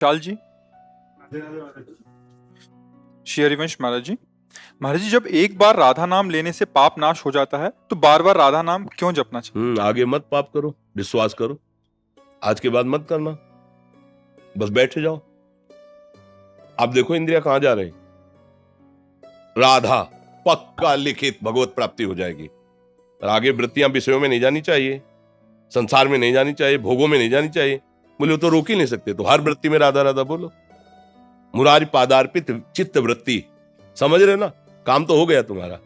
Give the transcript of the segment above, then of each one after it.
चाल जी। श्री हरिवंश महाराज जी। महाराज जी, जब एक बार राधा नाम लेने से पाप नाश हो जाता है तो बार बार राधा नाम क्यों जपना चाहिए? आगे मत पाप करो, विश्वास करो। आज के बाद मत करना, बस बैठे जाओ। आप देखो इंद्रिया कहां जा रहे, राधा पक्का लिखित भगवत प्राप्ति हो जाएगी। और आगे वृत्तियां विषयों में नहीं जानी चाहिए, संसार में नहीं जानी चाहिए, भोगों में नहीं जानी चाहिए। बोले तो रोक ही नहीं सकते, तो हर वृत्ति में राधा राधा बोलो। मुरारी पादार्पित चित्त वृत्ति, समझ रहे ना? काम तो हो गया तुम्हारा,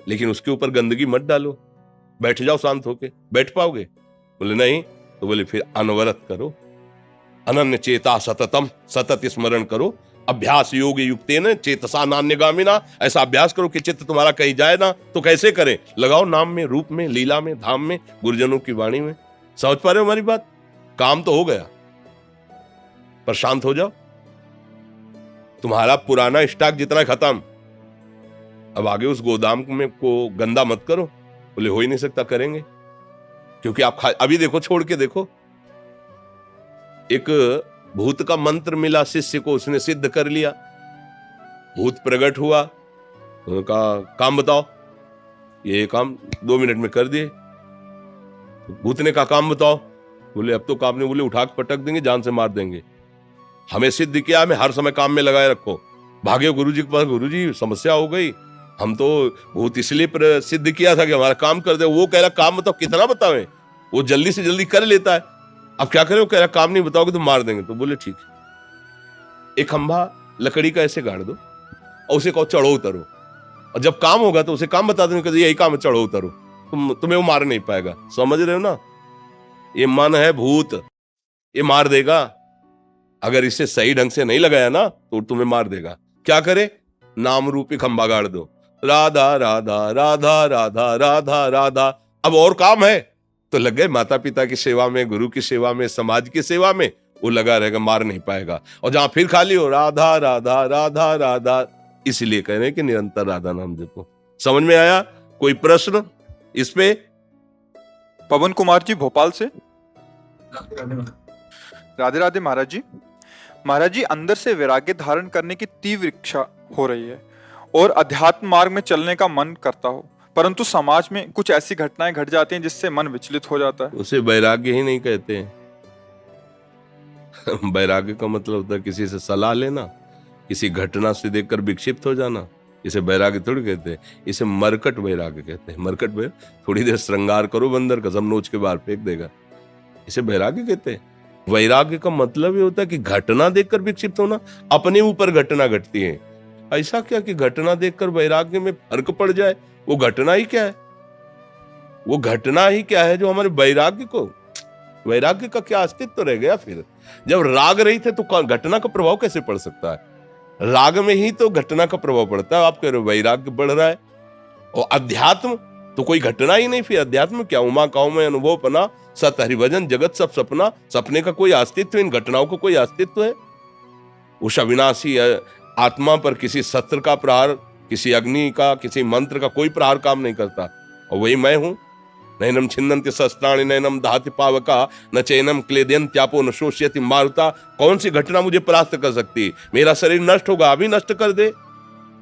लेकिन उसके ऊपर गंदगी मत डालो। बैठ जाओ शांत होके। बैठ पाओगे? बोले नहीं, तो बोले फिर अनवरत करो, अनन्य चेता सततम, सतत स्मरण करो। अभ्यास योग युक्तेन चेतसा नान्यगामिना, ऐसा अभ्यास करो कि चित्त तुम्हारा कहीं जाए ना। तो कैसे करें? लगाओ नाम में, रूप में, लीला में, धाम में, गुरुजनों की वाणी में। समझ पा रहे हो हमारी बात? काम तो हो गया, पर शांत हो जाओ। तुम्हारा पुराना स्टॉक जितना खत्म, अब आगे उस गोदाम में को गंदा मत करो। बोले हो ही नहीं सकता, करेंगे। क्योंकि आप अभी देखो, छोड़ के देखो, एक भूत का मंत्र मिला शिष्य को, उसने सिद्ध कर लिया। भूत प्रकट हुआ, उनका काम बताओ। ये काम 2 मिनट में कर दिए। भूत ने कहा काम बताओ। बोले अब तो काम नहीं। बोले उठा के पटक देंगे, जान से मार देंगे। हमें सिद्ध किया, हमें हर समय काम में लगाए रखो। भागे गुरुजी के पास, गुरुजी समस्या हो गई, हम तो भूत इसलिए सिद्ध किया था कि हमारा काम कर दे। वो कह रहा काम बताओ। कितना बतावें? वो जल्दी से जल्दी कर लेता है। अब क्या करें? वो कह रहा काम नहीं बताओगे तो मार देंगे। तो बोले ठीक है, एक खंभा लकड़ी का ऐसे गाड़ दो और उसे कहो चढ़ो उतरो, और जब काम होगा तो उसे काम बता देंगे, यही काम है, चढ़ो उतरो। तुम्हें वो मार नहीं पाएगा। समझ रहे हो ना? ये मन है भूत, ये मार देगा। अगर इसे सही ढंग से नहीं लगाया ना तो तुम्हें मार देगा। क्या करे? नाम रूपी खंभा गाड़ दो, राधा राधा राधा राधा राधा राधा। अब और काम है तो लग गए माता पिता की सेवा में, गुरु की सेवा में, समाज की सेवा में। वो लगा रहेगा, मार नहीं पाएगा। और जहां फिर खाली हो, राधा राधा राधा राधा। इसलिए कह रहे हैं कि निरंतर राधा नाम जपो। समझ में आया? कोई प्रश्न इस पे? पवन कुमार जी भोपाल से। राधे राधे महाराज जी। महाराज जी, अंदर से वैराग्य धारण करने की तीव्र इच्छा हो रही है और अध्यात्म मार्ग में चलने का मन करता हो, परंतु समाज में कुछ ऐसी घटनाएं घट जाती हैं जिससे मन विचलित हो जाता है। उसे वैराग्य ही नहीं कहते हैं। वैराग्य का मतलब होता है किसी से सलाह लेना, किसी घटना से देखकर विक्षिप्त हो जाना। इसे वैराग्य थोड़ी कहते हैं, इसे मरकट वैराग्य कहते हैं। मरकट में थोड़ी देर श्रृंगार करो, बंदर कसम नोच के बाहर फेंक देगा। इसे वैराग्य कहते हैं। वैराग्य का मतलब ये होता है कि घटना देखकर विक्षिप्त होना। अपने ऊपर घटना घटती है, ऐसा क्या कि घटना देखकर वैराग्य में फर्क पड़ जाए? वो घटना ही क्या है? वो घटना ही क्या है जो हमारे वैराग्य को, वैराग्य का क्या अस्तित्व रह गया? फिर जब राग रही थे तो घटना का प्रभाव कैसे पड़ सकता है? राग में ही तो घटना का प्रभाव पड़ता है। आप कह रहे हो वैराग्य बढ़ रहा है, और अध्यात्म तो कोई घटना ही नहीं। फिर अध्यात्म क्या? उमा काऊ में अनुभव पना, सत हरिभजन जगत सब सपना। सपने का कोई अस्तित्व, इन घटनाओं का कोई अस्तित्व है? उस अविनाशी आत्मा पर किसी शस्त्र का प्रहार, किसी अग्नि का, किसी मंत्र का कोई प्रहार काम नहीं करता। और वही मैं हूं। नैनम छिन्नन्ति शस्त्राणि नैनम दहति पावका न चैनम क्लेदयन्त्यापो न शोष्यति मारुता। कौन सी घटना मुझे परास्त कर सकती? मेरा शरीर नष्ट होगा, अभी नष्ट कर दे।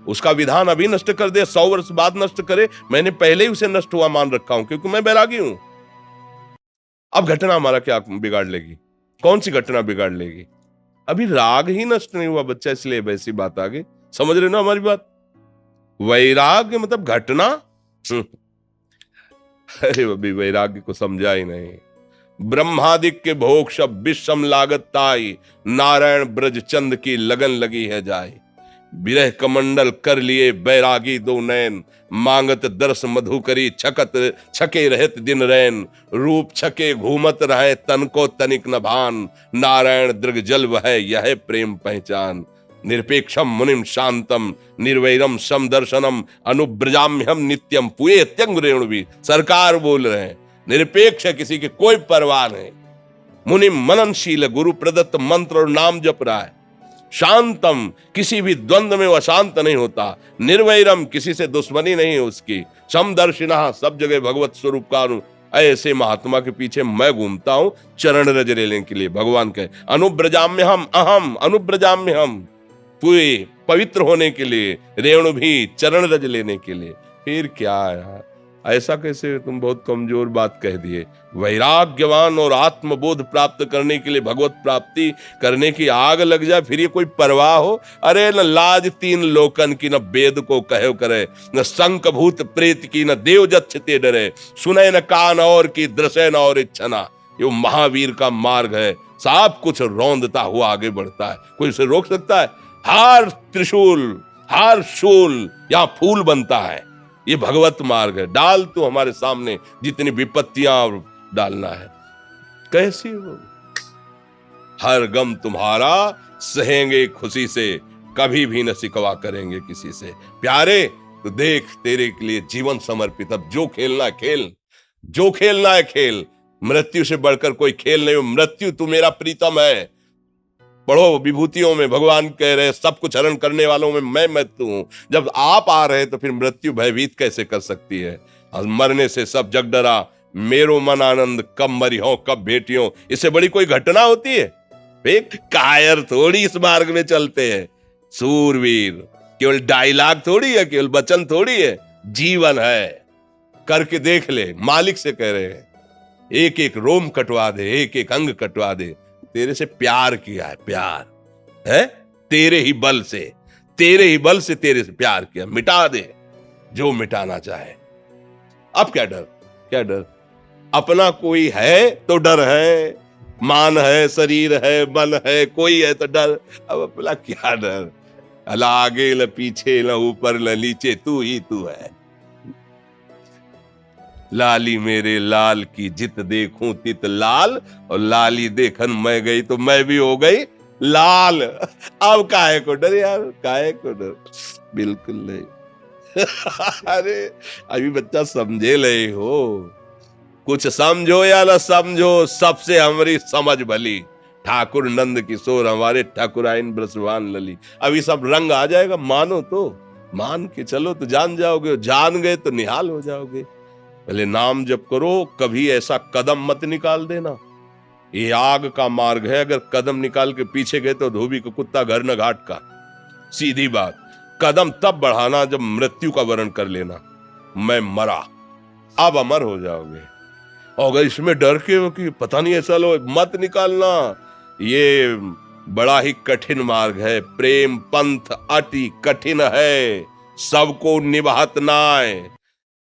उसका विधान अभी नष्ट कर दे, 100 वर्ष बाद नष्ट करे, मैंने पहले ही उसे नष्ट हुआ मान रखा हूं, क्योंकि मैं बैरागी हूं। अब घटना हमारा क्या बिगाड़ लेगी? कौन सी घटना बिगाड़ लेगी? अभी राग ही नष्ट नहीं हुआ बच्चा, इसलिए वैसी बात आ गई। समझ रहे ना हमारी बात? वैराग्य मतलब घटना। अरे अभी वैराग्य को समझा ही नहीं। ब्रह्मादिक के भोग सब विषम लागत ताई, नारायण ब्रज चंद की लगन लगी है जाई। विरह कमंडल कर लिए बैरागी दो नैन, मांगत दर्श मधु करी छकत छके रहत दिन रैन। रूप छके घूमत रहे तन को तनिक न भान, नारायण दृग जल वह यह प्रेम पहचान। निरपेक्षम मुनिम शांतम निर्वैरम सम दर्शनम अनुब्रजाम्यहम नित्यम पुए त्यंग रेणुवी। सरकार बोल रहे हैं, निरपेक्ष है, किसी की कोई परवाह नहीं। मुनिम मननशील, गुरु प्रदत्त मंत्र और नाम जप रहा है। शांतम, किसी भी द्वंद्व में वह शांत नहीं होता। निर्वैरम, किसी से दुश्मनी नहीं है उसकी। समदर्शिना, सब जगह भगवत स्वरूप का ऐसे महात्मा के पीछे मैं घूमता हूं चरण रज लेने के लिए। भगवान कहे अनुब्रजाम्य हम अहम अनुब्रजाम्य हम, पूरे पवित्र होने के लिए, रेणु भी चरण रज लेने के लिए। फिर क्या यार, ऐसा कैसे तुम बहुत कमजोर बात कह दिए। वैराग्यवान और आत्मबोध प्राप्त करने के लिए भगवत प्राप्ति करने की आग लग जाए, फिर ये कोई परवाह हो? अरे न लाज तीन लोकन की, न वेद को कहे करे, न शंख भूत प्रेत की, न देव जच्छते डरे, सुने न कान और की, दृश्य न और इच्छना। ये महावीर का मार्ग है, सब कुछ रौंदता हुआ आगे बढ़ता है। कोई उसे रोक सकता है? हर त्रिशूल, हर शूल यहाँ फूल बनता है। ये भगवत मार्ग है। डाल तो हमारे सामने जितनी विपत्तियां डालना है, कैसी हो? हर गम तुम्हारा सहेंगे खुशी से, कभी भी न सिकवा करेंगे किसी से। प्यारे तो देख, तेरे के लिए जीवन समर्पित। अब जो खेलना है खेल, जो खेलना है खेल। मृत्यु से बढ़कर कोई खेल नहीं हो। मृत्यु तू मेरा प्रीतम है। पढ़ो विभूतियों में भगवान कह रहे सब कुछ हरण करने वालों में मैं मृत्यु हूं। जब आप आ रहे तो फिर मृत्यु भयभीत कैसे कर सकती है? मरने से सब जग डरा, मेरो मन आनंद, कब मरी हो कब भेटियों। इससे बड़ी कोई घटना होती है? एक कायर थोड़ी इस मार्ग में चलते हैं, सूरवीर। केवल डायलॉग थोड़ी है, केवल वचन थोड़ी है, जीवन है। करके देख ले। मालिक से कह रहे हैं एक एक रोम कटवा दे, एक एक अंग कटवा दे। तेरे से प्यार किया है, प्यार है तेरे ही बल से, तेरे ही बल से तेरे से प्यार किया। मिटा दे जो मिटाना चाहे। अब क्या डर, क्या डर? अपना कोई है तो डर है, मान है, शरीर है, मन है, कोई है तो डर। अब अपना क्या डर? न आगे न पीछे, न ऊपर न नीचे, तू ही तू है। लाली मेरे लाल की जित देखूं तित लाल, और लाली देखन मैं गई तो मैं भी हो गई लाल। अब काहे को डर यार, काहे को डर? बिल्कुल नहीं। अरे अभी बच्चा समझे ले हो, कुछ समझो या ना समझो, सबसे हमारी समझ भली। ठाकुर नंद किशोर हमारे ठाकुराइन ब्रसवान लली। अभी सब रंग आ जाएगा, मानो तो मान के चलो तो जान जाओगे, जान गए तो निहाल हो जाओगे। पहले नाम जप करो, कभी ऐसा कदम मत निकाल देना। ये आग का मार्ग है, अगर कदम निकाल के पीछे गए तो धोबी का कुत्ता घर न घाट का। सीधी बात। कदम तब बढ़ाना जब मृत्यु का वर्ण कर लेना, मैं मरा, अब अमर हो जाओगे। और अगर इसमें डर के हो कि पता नहीं ऐसा लो, मत निकालना। ये बड़ा ही कठिन मार्ग है। प्रेम पंथ अति कठिन है, सबको निभात नाय।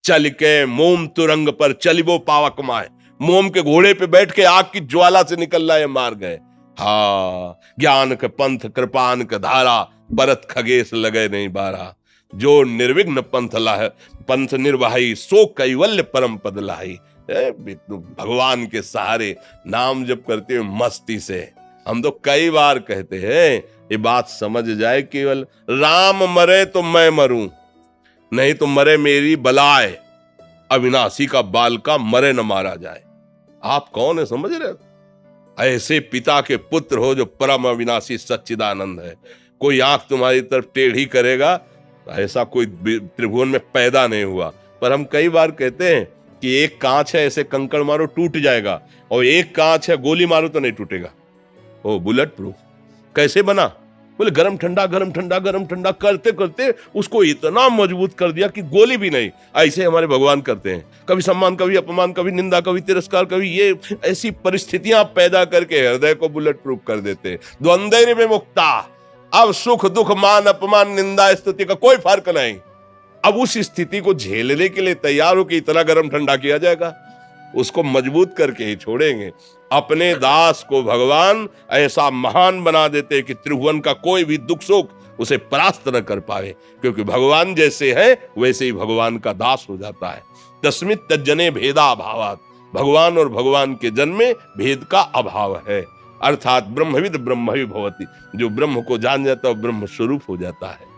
चल के मोम तुरंग पर चलिबो पावक माए। मोम के घोड़े पे बैठ के आग की ज्वाला से निकलना ये मार्ग है। हाँ, ज्ञान के पंथ कृपान के धारा, परत खगेश लगे नहीं बारा। जो निर्विघ्न पंथ निर्वाही, सो कैवल्य परम पद लाही। भगवान के सहारे नाम जप करते हुए मस्ती से। हम तो कई बार कहते हैं, ये बात समझ जाए, केवल राम मरे तो मैं मरूं, नहीं तो मरे मेरी बलाए। अविनाशी का बाल का मरे न मारा जाए। आप कौन है समझ रहे हो? ऐसे पिता के पुत्र हो जो परम अविनाशी सच्चिदानंद है। कोई आंख तुम्हारी तरफ टेढ़ी करेगा, ऐसा कोई त्रिभुवन में पैदा नहीं हुआ। पर हम कई बार कहते हैं कि एक कांच है, ऐसे कंकड़ मारो टूट जाएगा, और एक कांच है गोली मारो तो नहीं टूटेगा। ओ बुलेट प्रूफ कैसे बना? बोले गरम ठंडा गरम ठंडा गरम ठंडा करते करते उसको इतना मजबूत कर दिया कि गोली भी नहीं। ऐसे हमारे भगवान करते हैं, कभी सम्मान, कभी अपमान, कभी निंदा, कभी तिरस्कार, कभी ये ऐसी परिस्थितियां पैदा करके हृदय को बुलेट प्रूफ कर देते। द्वंद्व में मुक्ता। अब सुख दुख मान अपमान निंदा स्तुति का कोई फर्क नहीं। अब उस स्थिति को झेलने के लिए तैयार हो कि इतना गरम ठंडा किया जाएगा, उसको मजबूत करके ही छोड़ेंगे। अपने दास को भगवान ऐसा महान बना देते कि त्रिभुवन का कोई भी दुख सुख उसे परास्त न कर पाए, क्योंकि भगवान जैसे है वैसे ही भगवान का दास हो जाता है। तस्मित् तज्जने भेदा अभावात्। भगवान और भगवान के जन्म में भेद का अभाव है, अर्थात ब्रह्मविद ब्रह्मवि भवति। जो ब्रह्म को जान जाता है ब्रह्म स्वरूप हो जाता है।